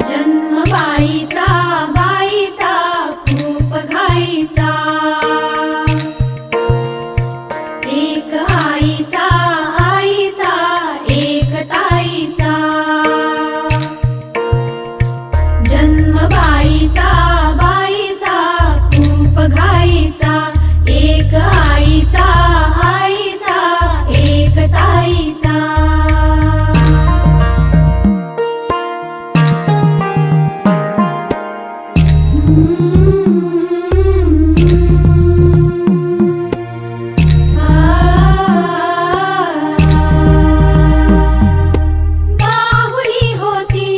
जन्म बाईचा बाईचा खूप घाईचा, एक आईचा आईचा एक ताईचा। जन्म बाईचा बाईचा खूप घाईचा, एक आईचा आईचा एक ताईचा। बाहुली होती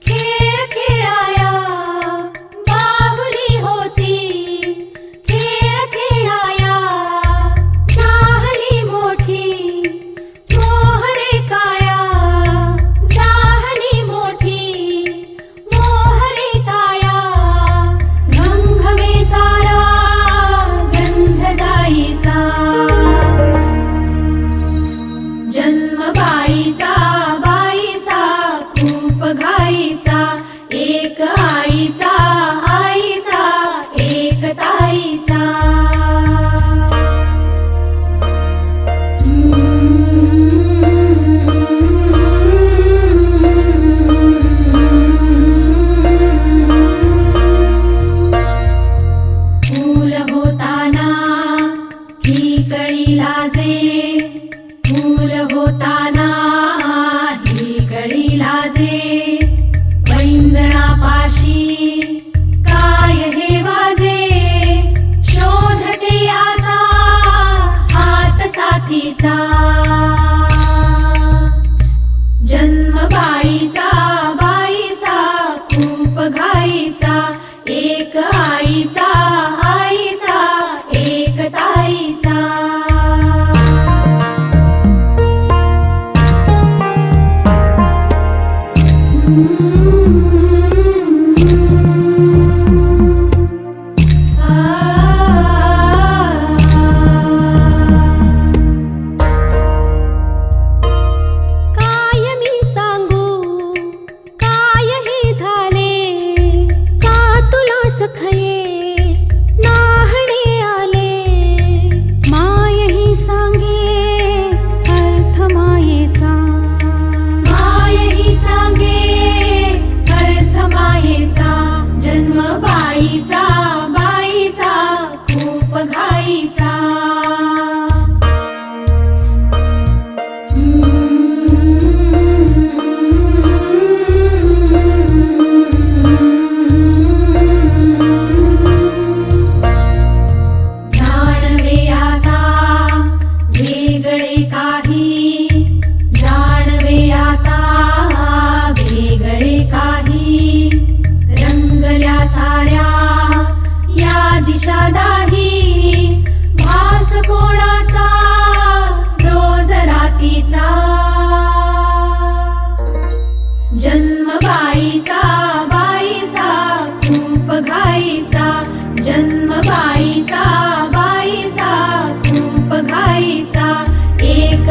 खेळ खेळाया, बाहुली होती खेळ खेळाया। झाली मोठी मोहरे काया, झाली मोठी मोहरे काया। घमघमे सारा गंध जाईचा, जन्म बाईचा बाईचा खूप घाईचा, एक आईचा आईचा एक ताईचा। फूल होताना ही कळी लाजे, फूल होताना ही कळी लाजे। पैंजणापाशी काय हे वाजे, शोधते आता हात साथीचा। जन्म बाईचा बाईचा खूप घाईचा, एक आईचा आईचा एक ताईचा। काय मी सांगू काय हे झाले, का तुला सखये नाहणे आले। माय ही सांगे अर्थ मायेचा, माय ही सांगे अर्थ मायेचा। जन्म बाईचा बाईचा खूप घाईचा। जाणवे आता वेगळे काही, जाणवे आता वेगळे काही। रंगल्या साऱ्या या दिशा दाही, भास कोणाचा रोज रातीचा। जन्म बाईचा बाईचा खूप घाईचा, जन्म बाईचा बाईचा खूप घाईचा, एक